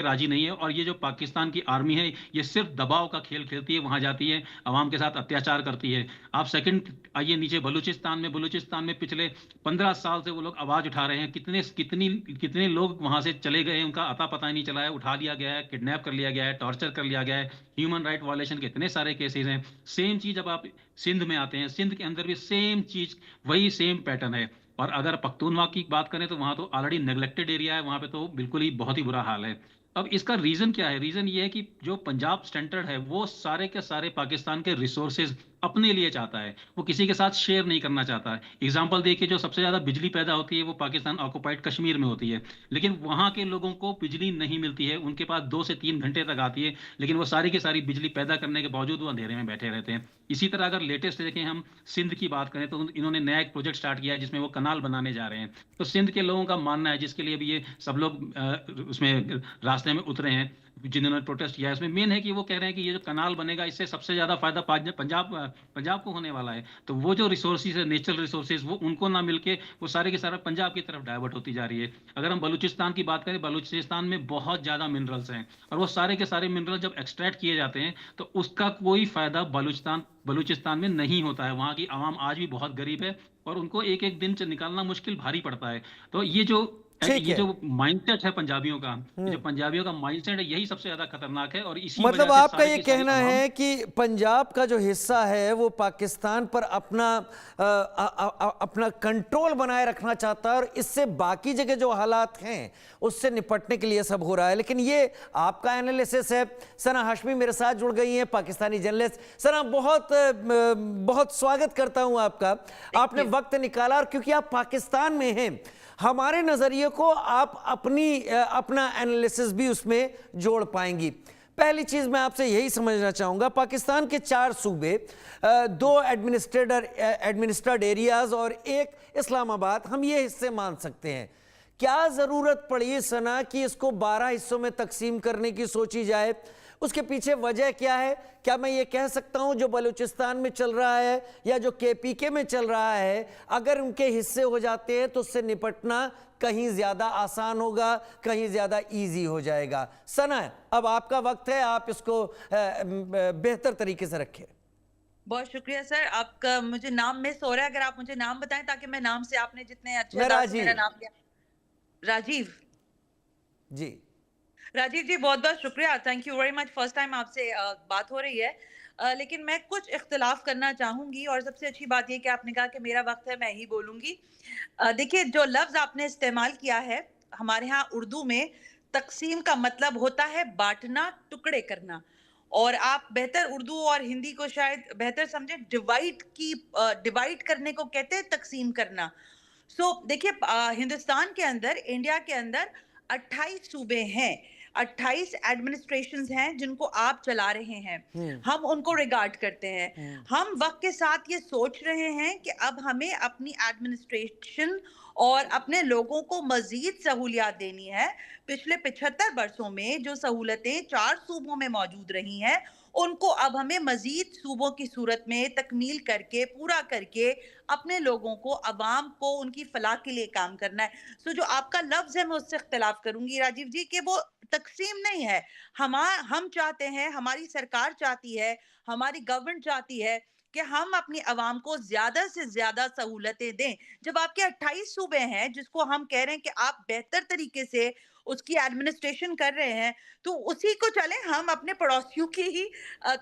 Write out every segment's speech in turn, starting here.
राजी नहीं है। और ये जो पाकिस्तान की आर्मी है, ये सिर्फ दबाव का खेल खेलती है, वहां जाती है, अवाम के साथ अत्याचार करती है। आप सेकंड आइए नीचे बलूचिस्तान में पिछले 15 साल से वो लोग आवाज उठा रहे हैं। कितने लोग वहां से चले गए, उनका अता पता ही नहीं चला है, उठा लिया गया है, किडनैप कर लिया गया है, टॉर्चर कर लिया गया है, ह्यूमन राइट वायलेशन के इतने सारे केसेस हैं। सेम चीज जब आप सिंध में आते हैं, सिंध के अंदर भी सेम चीज, वही सेम पैटर्न है। और अगर पख्तूनख्वा की बात करें तो वहां तो ऑलरेडी नेग्लेक्टेड एरिया है, वहां पे तो बिल्कुल ही बहुत ही बुरा हाल है। अब इसका रीजन क्या है? रीजन ये है कि जो पंजाब स्टैंडर्ड है वो सारे के सारे पाकिस्तान के रिसोर्सेज अपने लिए चाहता है, वो किसी के साथ शेयर नहीं करना चाहता है। एग्जांपल देखिए, जो सबसे ज्यादा बिजली पैदा होती है वो पाकिस्तान ऑक्युपाइड कश्मीर में होती है, लेकिन वहां के लोगों को बिजली नहीं मिलती है, उनके पास 2 से 3 घंटे तक आती है, लेकिन वो सारी की सारी बिजली पैदा करने के बावजूद वो अंधेरे में बैठे रहते हैं। इसी तरह अगर लेटेस्ट देखें हम, सिंध की बात करें तो इन्होंने नया एक प्रोजेक्ट स्टार्ट किया है जिसमें वो कनाल बनाने जा रहे हैं। तो सिंध के लोगों का मानना है, जिसके लिए भी ये सब लोग उसमें रास्ते में उतरे हैं, जिन्होंने प्रोटेस्ट किया है, इसमें मेन है कि वो कह रहे हैं कि ये जो कनाल बनेगा इससे सबसे ज्यादा फायदा पंजाब को होने वाला है। तो वो जो रिसोर्सेज है, नेचुरल रिसोर्सेज, वो उनको ना मिलके वो सारे के सारा पंजाब की तरफ डाइवर्ट होती जा रही है। अगर हम बलूचिस्तान की बात करें, बलूचिस्तान में बहुत ज्यादा मिनरल्स हैं, और वो सारे के सारे मिनरल जब एक्सट्रैक्ट किए जाते हैं तो उसका कोई फायदा बलूचिस्तान में नहीं होता है। वहां की आवाम आज भी बहुत गरीब है, और उनको एक एक दिन से निकालना मुश्किल भारी पड़ता है। तो ठीक ये है। जो माइंडसेट है पंजाबियों का, ये जो हम्म। पंजाबियों का माइंडसेट है, यही सबसे ज्यादा खतरनाक है, और इसी मतलब वजह से आपका सारी ये की सारी कहना आवाम। है कि पंजाब का जो हिस्सा है वो पाकिस्तान पर अपना कंट्रोल बनाए रखना चाहता है, और इससे बाकी जगह जो हालात हैं उससे निपटने के लिए सब हो रहा है। लेकिन ये आपका एनालिसिस है। सना हाशमी मेरे साथ जुड़ गई हैं, पाकिस्तानी जर्नलिस्ट। सना, बहुत स्वागत करता हूं आपका। आपने वक्त निकाला, और क्योंकि आप पाकिस्तान में हैं, हमारे नजरिए को आप अपना एनालिसिस भी उसमें जोड़ पाएंगी। पहली चीज मैं आपसे यही समझना चाहूंगा, पाकिस्तान के 4 सूबे, 2 एडमिनिस्ट्रेटेड एरियाज और एक इस्लामाबाद, हम ये हिस्से मान सकते हैं। क्या जरूरत पड़ी सना कि इसको 12 हिस्सों में तकसीम करने की सोची जाए? उसके पीछे वजह क्या है? क्या मैं ये कह सकता हूं जो बलूचिस्तान में चल रहा है या जो केपीके में चल रहा है, अगर उनके हिस्से हो जाते हैं तो उससे निपटना कहीं ज्यादा आसान होगा, कहीं ज्यादा इजी हो जाएगा? सना, अब आपका वक्त है, आप इसको बेहतर तरीके से रखें। बहुत शुक्रिया सर, आपका मुझे नाम मिस हो रहा है, अगर आप मुझे नाम बताएं ताकि मैं नाम से, आपने जितने अच्छे मैं अंदाज से मेरा राजीव। नाम लिया। राजीव। जी। राजीव जी, बहुत बहुत शुक्रिया, thank you very much. First time आपसे बात हो रही है, लेकिन मैं कुछ इख्तिलाफ करना चाहूंगी। और सबसे अच्छी बात यह कि आपने कहा कि मेरा वक्त है, मैं ही बोलूंगी। देखिए, जो लफ्ज आपने इस्तेमाल किया है, हमारे यहाँ उर्दू में तकसीम का मतलब होता है बांटना, टुकड़े करना। और आप बेहतर उर्दू और हिंदी को शायद बेहतर समझे, डिवाइड करने को कहते हैं तकसीम करना। देखिए, हिंदुस्तान के अंदर, इंडिया के अंदर 28 सूबे हैं, 28 एडमिनिस्ट्रेशंस हैं जिनको आप चला रहे हैं। हम्म। हम उनको रिगार्ड करते हैं। हम्म। हम वक्त के साथ ये सोच रहे हैं कि अब हमें अपनी एडमिनिस्ट्रेशन और अपने लोगों को मजीद सहूलियात देनी है। पिछले 75 वर्षों में जो सहूलतें 4 सूबों में मौजूद रही हैं, उनको अब हमें मजीद सूबों की सूरत में तकमील करके, पूरा करके, अपने लोगों को, अवाम को उनकी फलाह के लिए काम करना है। जो आपका लफ्ज है, मैं उससे इख्तिलाफ करूंगी राजीव जी, कि वो तकसीम नहीं है। हम चाहते हैं, हमारी सरकार चाहती है, हमारी गवर्नमेंट चाहती है कि हम अपनी अवाम को ज्यादा से ज्यादा सहूलतें दें। जब आपके 28 सूबे हैं जिसको हम कह रहे हैं कि आप बेहतर तरीके से उसकी एडमिनिस्ट्रेशन कर रहे हैं, तो उसी को चले, हम अपने पड़ोसियों की ही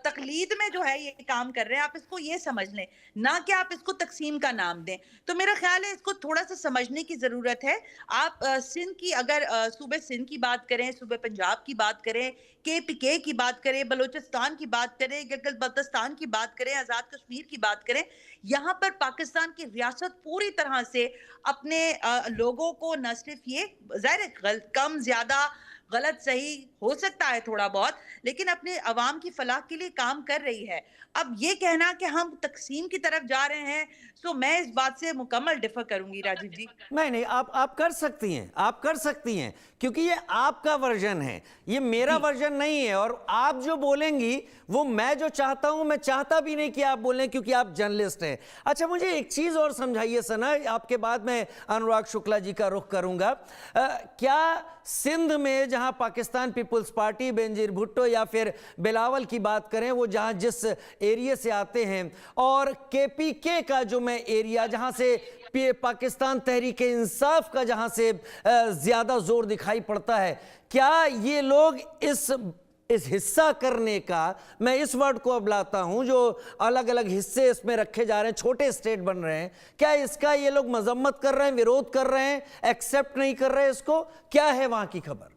तकलीद में जो है ये काम कर रहे हैं। आप इसको ये समझ लें, ना कि आप इसको तकसीम का नाम दें। तो मेरा ख्याल है इसको थोड़ा सा समझने की जरूरत है। आप सिंध की, अगर सूबे सिंध की बात करें, सूबे पंजाब की बात करें, केपीके की बात करें, बलूचिस्तान की बात करें, गिलगित बल्तिस्तान की बात करें, आजाद कश्मीर की बात करें, यहाँ पर पाकिस्तान की रियासत पूरी तरह से अपने लोगों को, न सिर्फ ये जाहिर कम ज्यादा, गलत सही हो सकता है थोड़ा बहुत, लेकिन अपने अवाम की फलाह के लिए काम कर रही है। अब ये कहना कि हम तकसीम की तरफ जा रहे हैं, तो मैं इस बात से मुकम्मल डिफर करूंगी राजीव जी। नहीं नहीं, आप कर सकती हैं, आप कर सकती हैं, क्योंकि ये आपका वर्जन है, ये मेरा जी वर्जन नहीं है। और आप जो बोलेंगी वो मैं जो चाहता हूं, मैं चाहता भी नहीं कि आप बोलें, क्योंकि आप जर्नलिस्ट हैं। अच्छा, मुझे एक चीज और समझाइए सना, आपके बाद मैं अनुराग शुक्ला जी का रुख करूंगा। क्या सिंध में जहां पाकिस्तान पीपुल्स पार्टी, बेनजीर भुट्टो या फिर बिलावल की बात करें, वो जहां जिस एरिया से आते हैं, और केपीके का जो मैं एरिया जहां से पाकिस्तान तहरीक इंसाफ का जहां से ज्यादा जोर दिखाई पड़ता है, क्या ये लोग इस हिस्सा करने का, मैं इस वर्ड को अब लाता हूं, जो अलग अलग हिस्से इसमें रखे जा रहे हैं, छोटे स्टेट बन रहे हैं, क्या इसका ये लोग मजम्मत कर रहे हैं, विरोध कर रहे हैं, एक्सेप्ट नहीं कर रहे हैं इसको? क्या है वहां की खबर?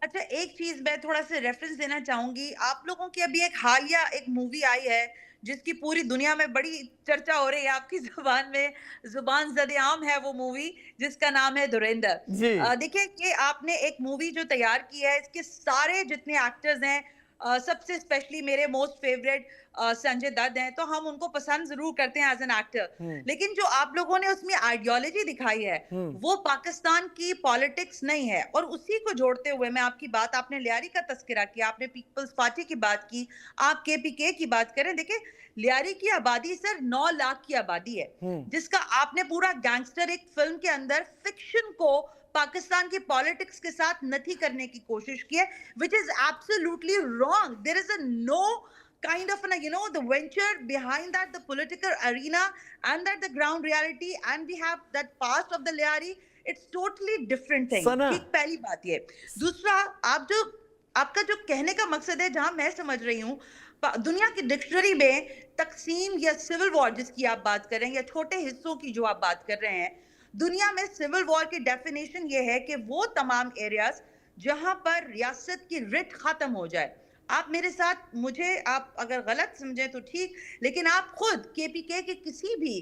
अच्छा, एक चीज मैं थोड़ा सा रेफरेंस देना चाहूंगी। आप लोगों की अभी एक हालिया एक मूवी आई है जिसकी पूरी दुनिया में बड़ी चर्चा हो रही है, आपकी जुबान में जुबान ज़द-ए-आम है वो मूवी, जिसका नाम है धुरंधर। जी। देखिए कि आपने एक मूवी जो तैयार की है, इसके सारे जितने एक्टर्स हैं, सबसे स्पेशली मेरे मोस्ट फेवरेट संजय दत्त हैं, तो हम उनको पसंद जरूर करते हैं एज एन एक्टर, लेकिन जो आप लोगों ने उसमें आइडियोलॉजी दिखाई है वो पाकिस्तान की पॉलिटिक्स नहीं है। और उसी को जोड़ते हुए मैं आपकी बात, आपने लियारी का तस्करा किया, आपने पीपल्स पार्टी की बात की, आप केपीके की बात करें। देखिए, लियारी की आबादी सर 9 लाख की आबादी है, जिसका आपने पूरा गैंगस्टर एक फिल्म के अंदर फिक्शन को पाकिस्तान की पॉलिटिक्स के साथ नथी करने की कोशिश की है, which is absolutely wrong. There is a no kind of the venture behind that, the political arena and that the ground reality, and we have that past of the Liari. It's totally different thing. ठीक, पहली बात ये। दूसरा, आपका जो कहने का मकसद है, जहां मैं समझ रही हूँ, दुनिया की डिक्शनरी में तकसीम या सिविल वॉर जिसकी आप बात कर रहे हैं, या छोटे हिस्सों की जो आप बात कर रहे हैं, दुनिया में सिविल वॉर की डेफिनेशन ये है कि वो तमाम एरियाज जहां पर रियासत की रिट खत्म हो जाए। आप मेरे साथ, मुझे आप अगर गलत समझें तो ठीक, लेकिन आप खुद केपीके के किसी भी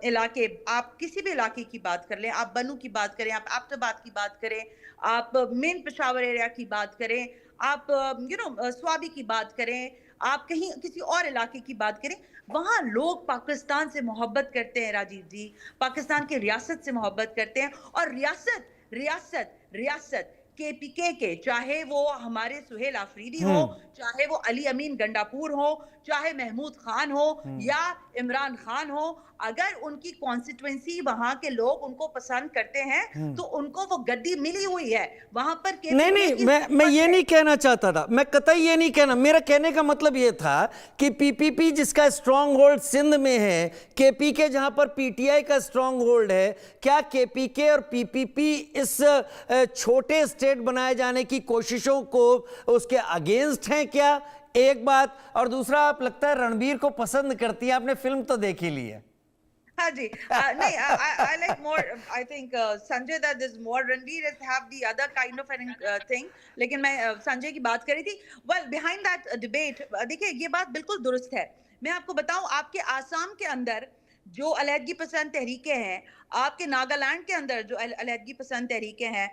इलाके, आप किसी भी इलाके की बात कर लें, आप बनू की बात करें, आप एबटाबाद की बात करें, आप मेन पेशावर एरिया की बात करें, आप स्वाबी की बात करें, आप कहीं किसी और इलाके की बात करें, वहां लोग पाकिस्तान से मोहब्बत करते हैं राजीव जी, पाकिस्तान की रियासत से मोहब्बत करते हैं। और रियासत रियासत रियासत केपीके के, चाहे वो हमारे सुहेल आफरीदी हो, चाहे वो अली अमीन गंडापुर हो, चाहे महमूद खान हो या इमरान खान हो, अगर उनकी कॉन्स्टिट्यूएंसी वहां के लोग उनको पसंद करते हैं तो उनको वो गद्दी मिली हुई है वहां पर। नहीं, मैं ये नहीं कहना चाहता था, मैं कतई ये नहीं कहना, मेरा कहने का मतलब ये था कि पीपीपी जिसका स्ट्रांग होल्ड सिंध में है, केपीके जहां पर पीटीआई का स्ट्रांग होल्ड है, क्या केपीके और पीपीपी इस छोटे स्टेट बनाए जाने की कोशिशों को उसके अगेंस्ट हैं क्या? एक बात। और दूसरा, आप लगता है रणबीर को पसंद करती है, आपने फिल्म तो देख ही ली है। हाँ जी, नहीं, I like more, I think Sanjay Dutt is more, Ranveer have the other kind of an thing, लेकिन मैं संजय की बात कर रही थी। Well, behind that debate, देखिए ये बात बिल्कुल दुरुस्त है। मैं आपको बताऊं, आपके आसाम के अंदर जो अलहदगी पसंद तहरीकें हैं, आपके नागालैंड के अंदर जो अलहदगी पसंद तहरीकें हैं,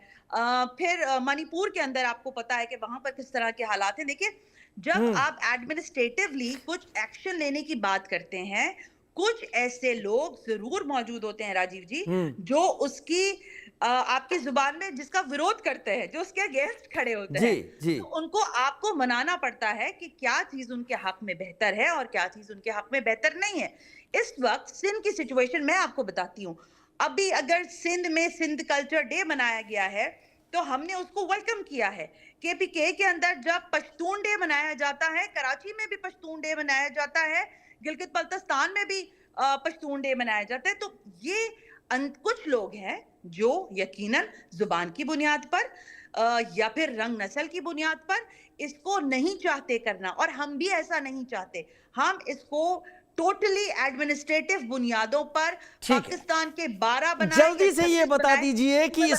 फिर मणिपुर के अंदर आपको पता है कि वहां पर किस तरह के हालात हैं। देखिए, जब आप एडमिनिस्ट्रेटिवली कुछ एक्शन लेने की बात करते हैं, कुछ ऐसे लोग जरूर मौजूद होते हैं राजीव जी, जो उसकी आपकी जुबान में जिसका विरोध करते हैं, जो उसके अगेंस्ट खड़े होते हैं। तो उनको आपको मनाना पड़ता है कि क्या चीज उनके हक में बेहतर है और क्या चीज उनके हक में बेहतर नहीं है। इस वक्त सिंध की सिचुएशन मैं आपको बताती हूँ। अभी अगर सिंध में सिंध कल्चर डे मनाया गया है तो हमने उसको वेलकम किया है। केपीके के अंदर जब पश्तून डे मनाया जाता है, कराची में भी पश्तून डे मनाया जाता है, गिलगित बल्तिस्तान में भी पश्तून डे मनाया जाता है। तो ये कुछ लोग हैं जो यकीनन जुबान की बुनियाद पर या फिर रंग नस्ल की बुनियाद पर इसको नहीं चाहते करना, और हम भी ऐसा नहीं चाहते। हम इसको टोटली एडमिनिस्ट्रेटिव बुनियादों पर पाकिस्तान के 12 बनाए। जल्दी से ये बता दीजिए कि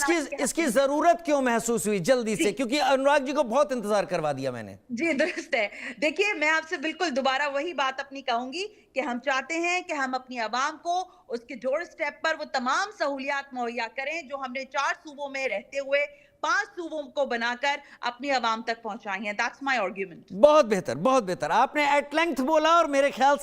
इसकी जरूरत क्यों महसूस हुई जल्दी से, क्योंकि अनुराग जी को बहुत इंतजार करवा दिया मैंने। जी दुरुस्त है। देखिए, मैं आपसे बिल्कुल दोबारा वही बात अपनी कहूंगी कि हम चाहते हैं कि हम अपनी आवाम को उसके डोर स्टेप पर वो तमाम सहूलियात मुहैया करें जो हमने 4 सूबों में रहते हुए 5 सूबों को बनाकर अपनी आवाम तक पहुंचाई है। That's my argument. बहुत बेहतर, बहुत बेहतर। आपने एट लेंथ बोला और मेरे ख्याल से